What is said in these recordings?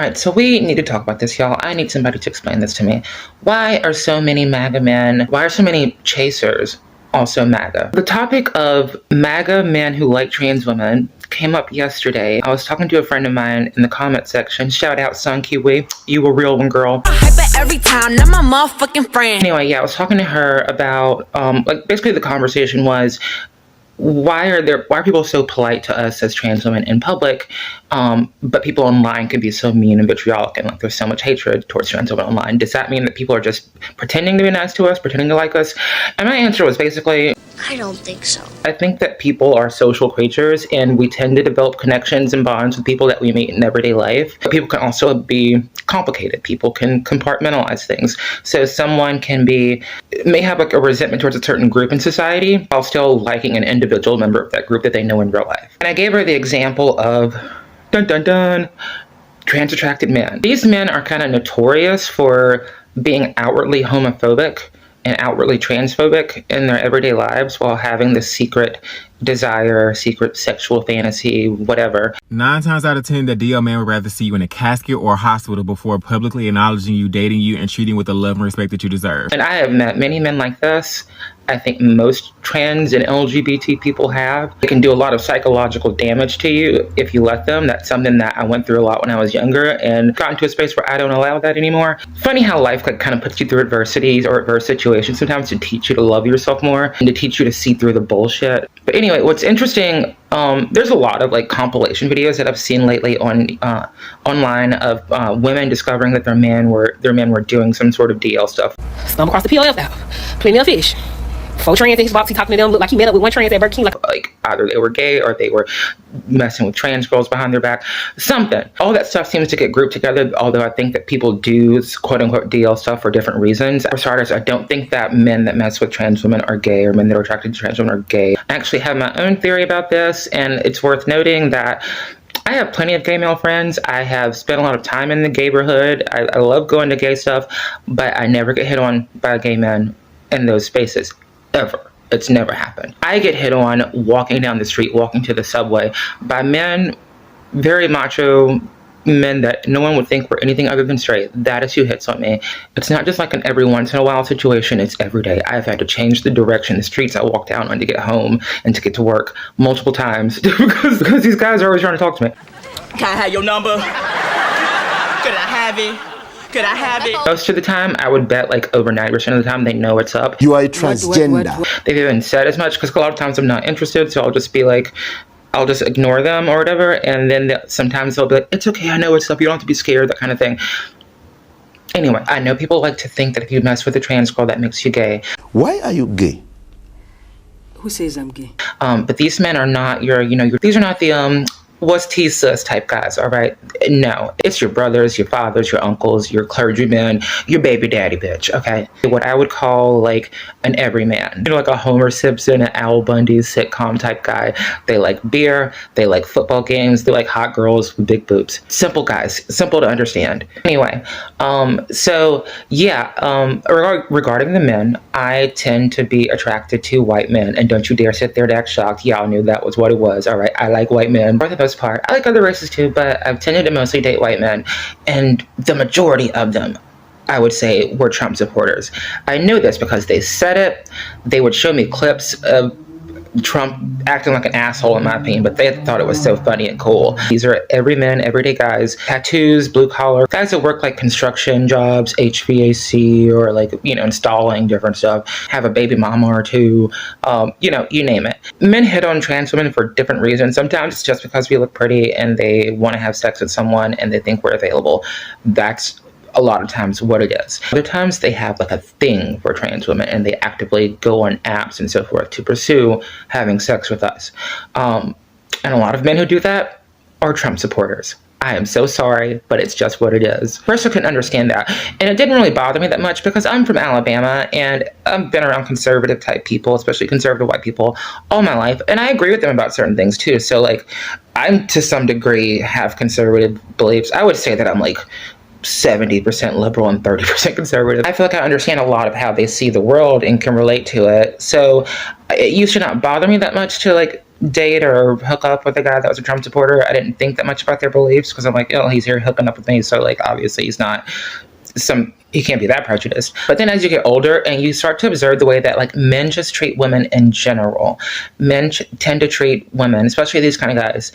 right, so we need to talk about this, y'all. I need somebody to explain this to me. Why are so many MAGA men, why are so many chasers also MAGA? The topic of MAGA men who like trans women came up yesterday. I was talking to a friend of mine in the comment section. Shout out, Sun Kiwi. You a real one, girl. Hyper every time, not my motherfucking friend. Anyway, yeah, I was talking to her about, basically the conversation was, why are people so polite to us as trans women in public, but people online can be so mean and vitriolic, and like there's so much hatred towards trans women online? Does that mean that people are just pretending to be nice to us, pretending to like us? And my answer was basically, I don't think so. I think that people are social creatures, and we tend to develop connections and bonds with people that we meet in everyday life. But people can also be complicated. People can compartmentalize things. So someone may have like a resentment towards a certain group in society while still liking an individual member of that group that they know in real life. And I gave her the example of, dun dun dun, trans attracted men. These men are kind of notorious for being outwardly homophobic and outwardly transphobic in their everyday lives while having this secret desire, secret sexual fantasy, whatever. 9 times out of 10, the DL man would rather see you in a casket or a hospital before publicly acknowledging you, dating you, and treating you with the love and respect that you deserve. And I have met many men like this. I think most trans and LGBT people have. They can do a lot of psychological damage to you if you let them. That's something that I went through a lot when I was younger and got into a space where I don't allow that anymore. Funny how life like kind of puts you through adversities or adverse situations sometimes to teach you to love yourself more and to teach you to see through the bullshit. But anyway, what's interesting, there's a lot of like compilation videos that I've seen lately on online of women discovering that their men were doing some sort of DL stuff. Stumble across the POF now. Plenty of fish. 4 trans in his box, he talking to them, looked like he met up with one trans at Burger King. Like either they were gay or they were messing with trans girls behind their back. Something. All that stuff seems to get grouped together, although I think that people do quote-unquote DL stuff for different reasons. For starters, I don't think that men that mess with trans women are gay or men that are attracted to trans women are gay. I actually have my own theory about this, and it's worth noting that I have plenty of gay male friends. I have spent a lot of time in the gayborhood. I love going to gay stuff, but I never get hit on by gay men in those spaces. Ever. It's never happened. I get hit on walking down the street, walking to the subway by men, very macho men that no one would think were anything other than straight. That is who hits on me. It's not just like an every once in a while situation. It's every day. I've had to change the direction, the streets I walk down on to get home and to get to work multiple times because these guys are always trying to talk to me. Can I have your number? Could I have it? Could I have it? Most of the time, I would bet like over 90% of the time they know what's up. You are a transgender. They've even said as much because a lot of times I'm not interested, so I'll just be like, I'll just ignore them or whatever, and then sometimes they'll be like, it's okay, I know what's up, you don't have to be scared, that kind of thing. Anyway, I know people like to think that if you mess with a trans girl, that makes you gay. Why are you gay? Who says I'm gay? But these men are not these are not the what's T-sus type guys, all right? No, it's your brothers, your fathers, your uncles, your clergymen, your baby daddy bitch, okay? What I would call like an everyman. Like a Homer Simpson, an Al Bundy sitcom type guy. They like beer, they like football games, they like hot girls with big boobs. Simple guys, simple to understand. Anyway, so yeah, regarding the men, I tend to be attracted to white men, and don't you dare sit there to act shocked. Y'all knew that was what it was, all right? I like white men for the most part. I like other races too, but I've tended to mostly date white men, and the majority of them, I would say, were Trump supporters. I knew this because they said it. They would show me clips of Trump acting like an asshole, in my opinion, but they thought it was so funny and cool. These are everymen, everyday guys, tattoos, blue collar, guys that work like construction jobs, HVAC, or like, installing different stuff, have a baby mama or two, you name it. Men hit on trans women for different reasons. Sometimes it's just because we look pretty and they want to have sex with someone and they think we're available. That's a lot of times what it is. Other times they have like a thing for trans women and they actively go on apps and so forth to pursue having sex with us. And a lot of men who do that are Trump supporters. I am so sorry, but it's just what it is. First, I couldn't understand that. And it didn't really bother me that much because I'm from Alabama and I've been around conservative type people, especially conservative white people, all my life. And I agree with them about certain things too. So like, I'm to some degree have conservative beliefs. I would say that I'm like 70% liberal and 30% conservative. I feel like I understand a lot of how they see the world and can relate to it. So it used to not bother me that much to like date or hook up with a guy that was a Trump supporter, I didn't think that much about their beliefs because I'm like, oh, he's here hooking up with me, so like obviously he's not he can't be that prejudiced. But then as you get older and you start to observe the way that like men just treat women in general, men tend to treat women, especially these kind of guys,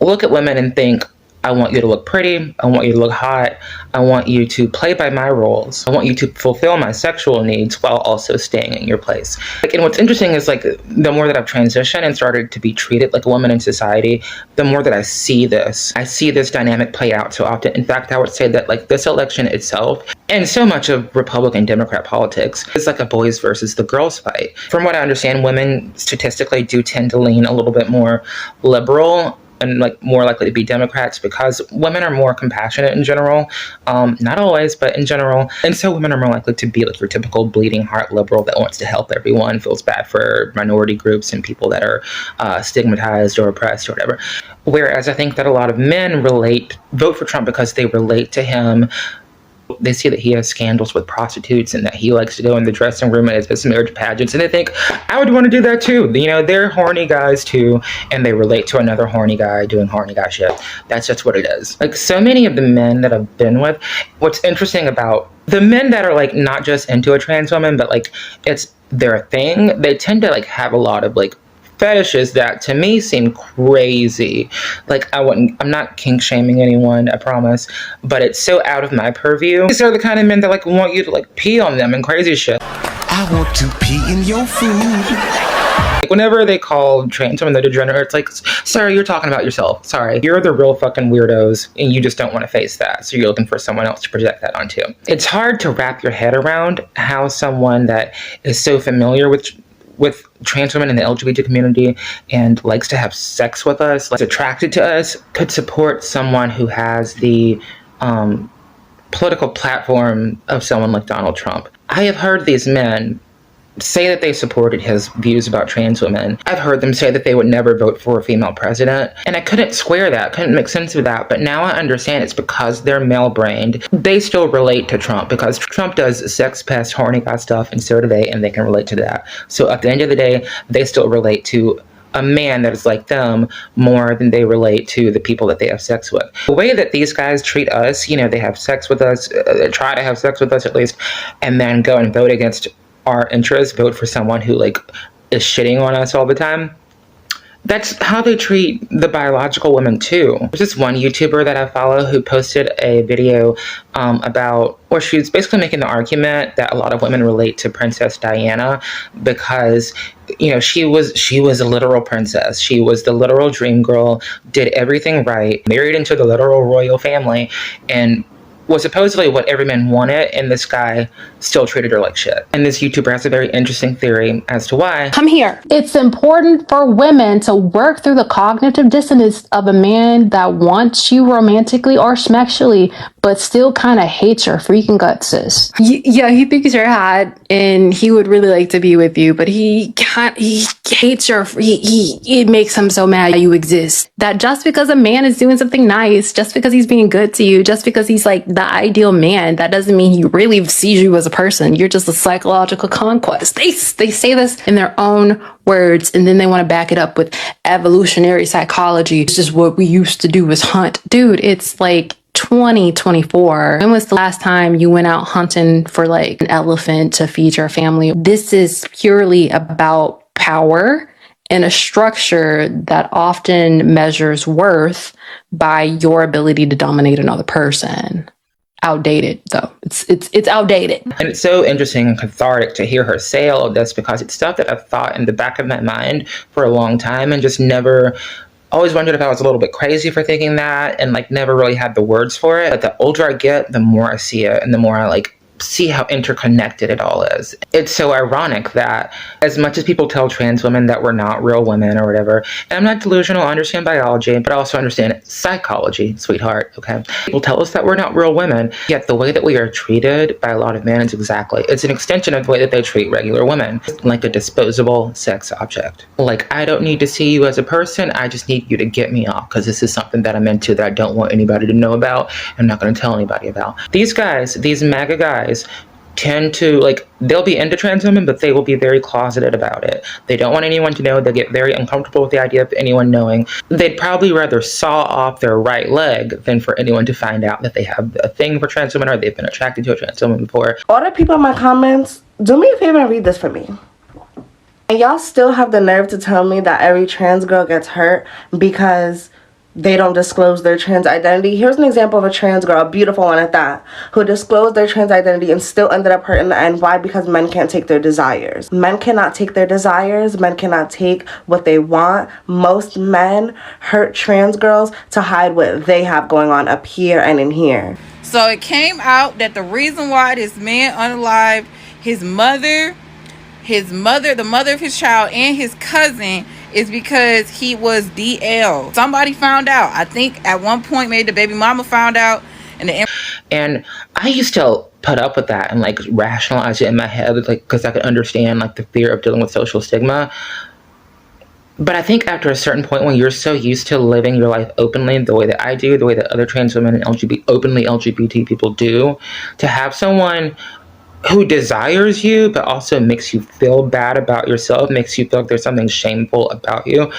look at women and think, I want you to look pretty. I want you to look hot. I want you to play by my rules. I want you to fulfill my sexual needs while also staying in your place. Like, and what's interesting is like the more that I've transitioned and started to be treated like a woman in society, the more that I see this dynamic play out so often. In fact, I would say that like this election itself and so much of Republican Democrat politics is like a boys versus the girls fight. From what I understand, women statistically do tend to lean a little bit more liberal and like more likely to be Democrats because women are more compassionate in general. Not always, but in general. And so women are more likely to be like your typical bleeding heart liberal that wants to help everyone, feels bad for minority groups and people that are stigmatized or oppressed or whatever. Whereas I think that a lot of men vote for Trump because they relate to him. They see that he has scandals with prostitutes and that he likes to go in the dressing room at his marriage pageants, and they think, I would want to do that too. You know, they're horny guys too, and they relate to another horny guy doing horny guy shit. That's just what it is. Like, so many of the men that I've been with, what's interesting about the men that are like not just into a trans woman, but like it's their thing, they tend to like have a lot of like fetishes that to me seem crazy. Like I'm not kink shaming anyone, I promise, but it's so out of my purview. These are the kind of men that like want you to like pee on them and crazy shit. I want to pee in your food. Like whenever they call trans women the degenerate, it's like, sorry, you're talking about yourself. Sorry, you're the real fucking weirdos and you just don't want to face that. So you're looking for someone else to project that onto. It's hard to wrap your head around how someone that is so familiar with trans women in the LGBT community and likes to have sex with us, like attracted to us, could support someone who has the political platform of someone like Donald Trump. I have heard these men say that they supported his views about trans women. I've heard them say that they would never vote for a female president, and I couldn't square that, couldn't make sense of that, but now I understand it's because they're male-brained. They still relate to Trump because Trump does sex pest, horny guy stuff, and so do they, and they can relate to that. So at the end of the day, they still relate to a man that is like them more than they relate to the people that they have sex with. The way that these guys treat us, you know, they have sex with us, try to have sex with us at least, and then go and vote against our interests, vote for someone who like is shitting on us all the time. That's how they treat the biological women too. There's this one YouTuber that I follow who posted a video about where she was basically making the argument that a lot of women relate to Princess Diana because, you know, she was a literal princess. She was the literal dream girl, did everything right, married into the literal royal family, and was supposedly what everyman wanted, and this guy still treated her like shit. And this YouTuber has a very interesting theory as to why. Come here. It's important for women to work through the cognitive dissonance of a man that wants you romantically or sexually, but still kind of hates your freaking guts, sis. Yeah, he thinks you're hot and he would really like to be with you, but he hates it makes him so mad you exist. That just because a man is doing something nice, just because he's being good to you, just because he's like the ideal man, that doesn't mean he really sees you as a person. You're just a psychological conquest. They say this in their own words, and then they want to back it up with evolutionary psychology. It's just what we used to do was hunt. Dude, it's like 2024. When was the last time you went out hunting for like an elephant to feed your family? This is purely about power in a structure that often measures worth by your ability to dominate another person. Outdated though. It's outdated. And it's so interesting and cathartic to hear her say all of this because it's stuff that I've thought in the back of my mind for a long time and just never always wondered if I was a little bit crazy for thinking that and like never really had the words for it. But the older I get, the more I see it and the more I like see how interconnected it all is. It's so ironic that as much as people tell trans women that we're not real women or whatever, and I'm not delusional, I understand biology, but I also understand psychology, sweetheart, okay? People tell us that we're not real women, yet the way that we are treated by a lot of men is it's an extension of the way that they treat regular women, like a disposable sex object. Like, I don't need to see you as a person, I just need you to get me off, because this is something that I'm into that I don't want anybody to know about, I'm not going to tell anybody about. These guys, these MAGA guys, tend to, like, they'll be into trans women, but they will be very closeted about it. They don't want anyone to know. They'll get very uncomfortable with the idea of anyone knowing. They'd probably rather saw off their right leg than for anyone to find out that they have a thing for trans women or they've been attracted to a trans woman before. All the people in my comments, do me a favor and read this for me. And y'all still have the nerve to tell me that every trans girl gets hurt because they don't disclose their trans identity. Here's an example of a trans girl, a beautiful one at that, who disclosed their trans identity and still ended up hurt in the end. Why? Because men can't take their desires. Men cannot take their desires. Men cannot take what they want. Most men hurt trans girls to hide what they have going on up here and in here. So it came out that the reason why this man unalived his mother, the mother of his child, and his cousin is because he was DL. Somebody found out. I think at one point maybe the baby mama found out. And I used to put up with that and like rationalize it in my head, like, because I could understand like the fear of dealing with social stigma. But I think after a certain point, when you're so used to living your life openly the way that I do, the way that other trans women and openly LGBT people do, to have someone who desires you but also makes you feel bad about yourself, makes you feel like there's something shameful about you.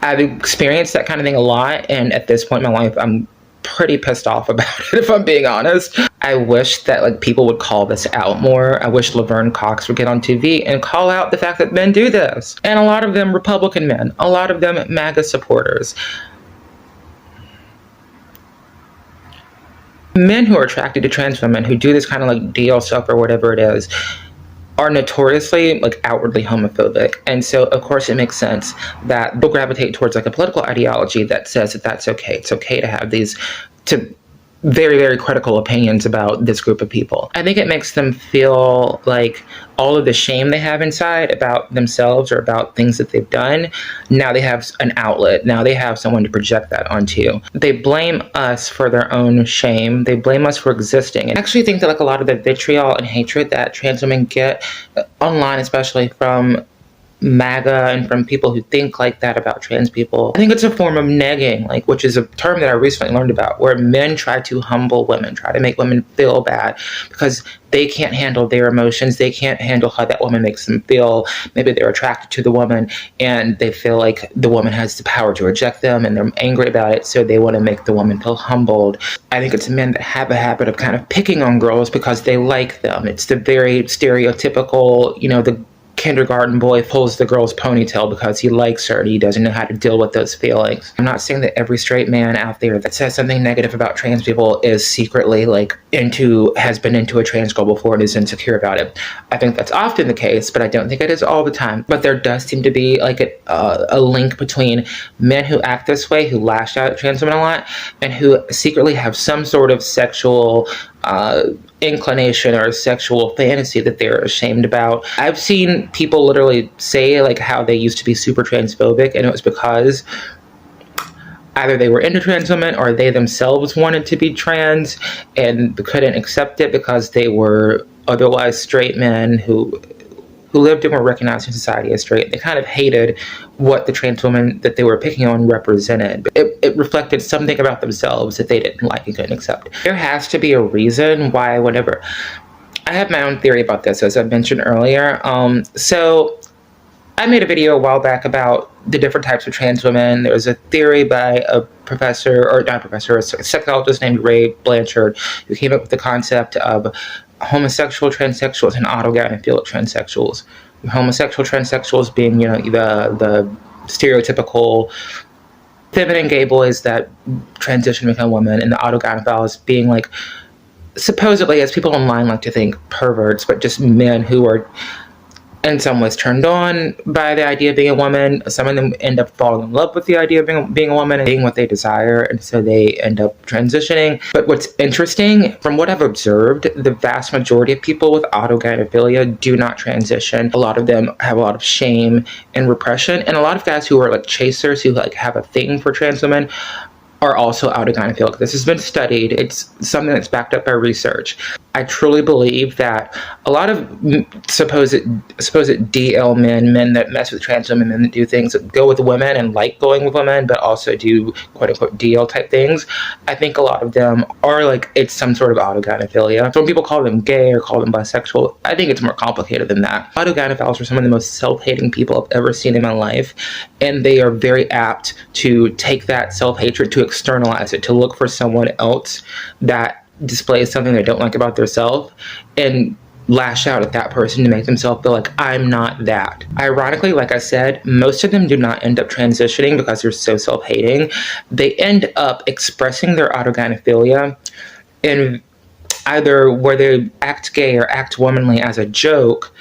I've experienced that kind of thing a lot, and at this point in my life, I'm pretty pissed off about it, if I'm being honest. I wish that like people would call this out more. I wish Laverne Cox would get on TV and call out the fact that men do this. And a lot of them Republican men, a lot of them MAGA supporters. Men who are attracted to trans women, who do this kind of like DL stuff or whatever it is, are notoriously like outwardly homophobic. And so of course it makes sense that they'll gravitate towards like a political ideology that says that that's okay. It's okay to have these very, very critical opinions about this group of people. I think it makes them feel like all of the shame they have inside about themselves or about things that they've done, now they have an outlet. Now they have someone to project that onto. They blame us for their own shame. They blame us for existing. And I actually think that like a lot of the vitriol and hatred that trans women get online, especially from MAGA and from people who think like that about trans people, I think it's a form of negging, like, which is a term that I recently learned about, where men try to humble women, try to make women feel bad because they can't handle their emotions. They can't handle how that woman makes them feel. Maybe they're attracted to the woman and they feel like the woman has the power to reject them and they're angry about it, so they want to make the woman feel humbled. I think it's men that have a habit of kind of picking on girls because they like them. It's the very stereotypical, the kindergarten boy pulls the girl's ponytail because he likes her and he doesn't know how to deal with those feelings. I'm not saying that every straight man out there that says something negative about trans people is secretly has been into a trans girl before and is insecure about it. I think that's often the case, but I don't think it is all the time. But there does seem to be like a link between men who act this way, who lash out at trans women a lot, and who secretly have some sort of sexual inclination or sexual fantasy that they're ashamed about. I've seen people literally say like how they used to be super transphobic, and it was because either they were into trans women or they themselves wanted to be trans and couldn't accept it because they were otherwise straight men who lived and were recognized in society as straight. They kind of hated what the trans woman that they were picking on represented. It reflected something about themselves that they didn't like and couldn't accept. There has to be a reason why whatever. I have my own theory about this, as I mentioned earlier. So I made a video a while back about the different types of trans women. There was a theory by a sexologist named Ray Blanchard, who came up with the concept of homosexual transsexuals and autogynephilic transsexuals. Homosexual transsexuals being, the stereotypical feminine gay boys that transition to become women, and the autogynephiles being like, supposedly, as people online like to think, perverts, but just men who are in some ways turned on by the idea of being a woman. Some of them end up falling in love with the idea of being a woman and being what they desire, and so they end up transitioning. But what's interesting, from what I've observed, the vast majority of people with autogynephilia do not transition. A lot of them have a lot of shame and repression, and a lot of guys who are like chasers, who like have a thing for trans women, are also autogynephilic. This has been studied. It's something that's backed up by research. I truly believe that a lot of supposed DL men that mess with trans women, men that do things that go with women and like going with women, but also do quote unquote DL type things, I think a lot of them are like, it's some sort of autogynephilia. Some people call them gay or call them bisexual. I think it's more complicated than that. Autogynephils are some of the most self-hating people I've ever seen in my life, and they are very apt to take that self-hatred, to externalize it, to look for someone else that displays something they don't like about themselves and lash out at that person to make themselves feel like, I'm not that. Ironically, like I said, most of them do not end up transitioning because they're so self-hating. They end up expressing their autogynephilia in either where they act gay or act womanly as a joke.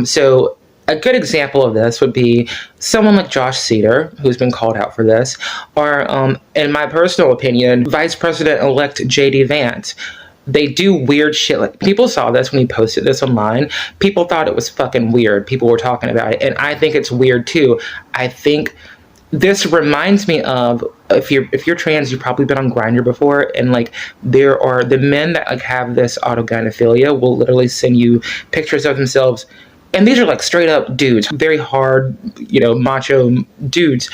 So a good example of this would be someone like Josh Cedar, who's been called out for this, or, in my personal opinion, Vice President-elect J.D. Vance. They do weird shit. Like, people saw this when he posted this online. People thought it was fucking weird. People were talking about it, and I think it's weird too. I think this reminds me of, if you're trans, you've probably been on Grindr before, and like, there are the men that like have this autogynephilia will literally send you pictures of themselves. And these are like straight up dudes, very hard, macho dudes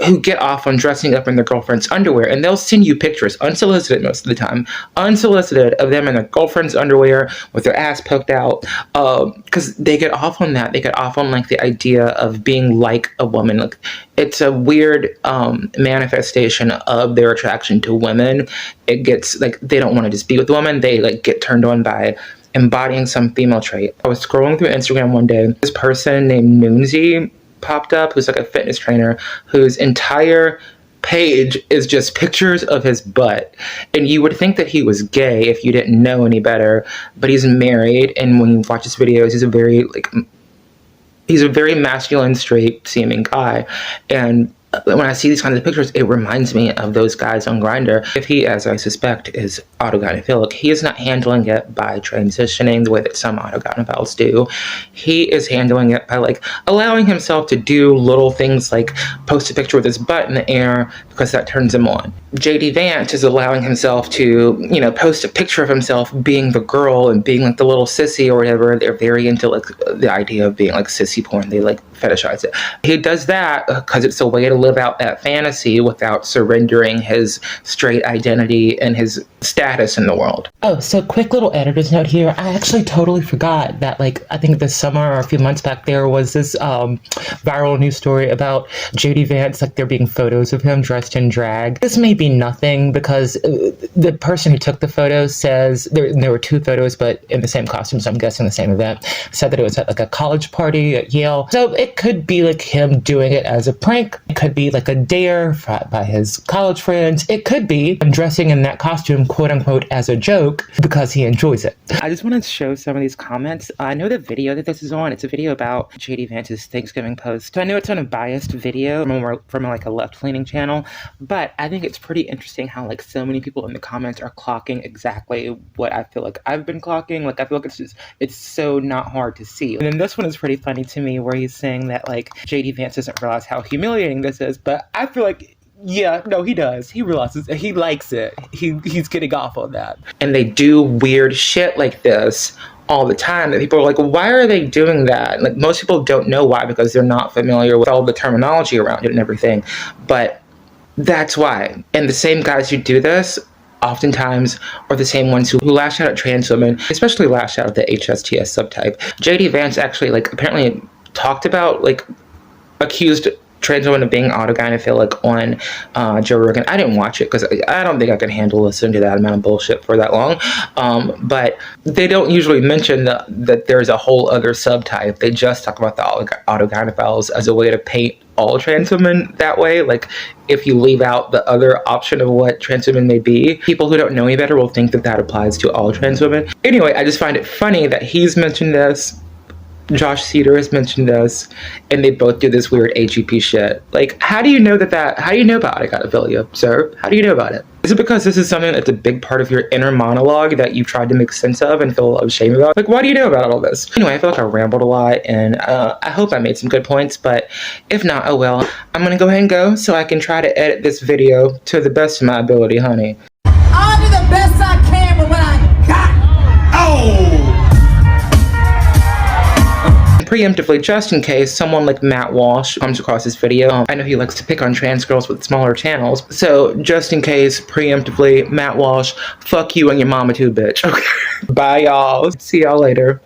who get off on dressing up in their girlfriend's underwear. And they'll send you pictures, unsolicited most of the time, unsolicited, of them in their girlfriend's underwear with their ass poked out. Because they get off on that. They get off on like the idea of being like a woman. Like, it's a weird manifestation of their attraction to women. It gets like, they don't want to just be with women. They like get turned on by embodying some female trait. I was scrolling through Instagram one day. This person named Noonsy popped up, who's like a fitness trainer, whose entire page is just pictures of his butt. And you would think that he was gay if you didn't know any better, but he's married, and when you watch his videos, he's a very masculine, straight seeming guy. And when I see these kinds of pictures, it reminds me of those guys on Grindr. If he, as I suspect, is autogynephilic, he is not handling it by transitioning the way that some autogynephils do. He is handling it by like allowing himself to do little things like post a picture with his butt in the air because that turns him on. JD Vance is allowing himself to, post a picture of himself being the girl and being like the little sissy or whatever. They're very into like the idea of being like sissy porn. They like fetishize it. He does that because it's a way to live out that fantasy without surrendering his straight identity and his status in the world. Oh, so quick little editor's note here. I actually totally forgot that, like, I think this summer or a few months back, there was this viral news story about JD Vance, like there being photos of him dressed in drag. This may be nothing because the person who took the photos says, there were two photos, but in the same costume, so I'm guessing the same event, said that it was at like a college party at Yale. So it could be like him doing it as a prank. It could be like a dare by his college friends. It could be him dressing in that costume, quote unquote, as a joke because he enjoys it. I just want to show some of these comments. I know the video that this is on. It's a video about JD Vance's Thanksgiving post. So I know it's on a biased video from like a left-leaning channel, but I think it's pretty interesting how like so many people in the comments are clocking exactly what I feel like I've been clocking. Like, I feel like it's so not hard to see. And then this one is pretty funny to me, where he's saying that like JD Vance doesn't realize how humiliating this is, but I feel like, yeah, no, he does. He realizes, he likes it. He's getting off on that. And they do weird shit like this all the time that people are like, why are they doing that? Like, most people don't know why, because they're not familiar with all the terminology around it and everything. But that's why. And the same guys who do this oftentimes are the same ones who lash out at trans women, especially lash out at the HSTS subtype. JD Vance actually, like, apparently talked about, like, accused trans women of being autogynephilic on Joe Rogan. I didn't watch it because I don't think I can handle listening to that amount of bullshit for that long. But they don't usually mention that there's a whole other subtype. They just talk about the autogynephils as a way to paint all trans women that way. Like, if you leave out the other option of what trans women may be, people who don't know any better will think that applies to all trans women. Anyway, I just find it funny that he's mentioned this Josh Cedar has mentioned this, and they both do this weird AGP shit. Like, how do you know how do you know about autophilia, sir? How do you know about it? Is it because this is something that's a big part of your inner monologue that you've tried to make sense of and feel ashamed about? Like, why do you know about all this? Anyway, I feel like I rambled a lot, and I hope I made some good points, but if not, oh well. I'm gonna go ahead and go so I can try to edit this video to the best of my ability, honey. I'll do the best I can with what I got. Oh! Preemptively, just in case someone like Matt Walsh comes across this video. I know he likes to pick on trans girls with smaller channels. So just in case, preemptively, Matt Walsh, fuck you and your mama too, bitch. Okay. Bye, y'all. See y'all later.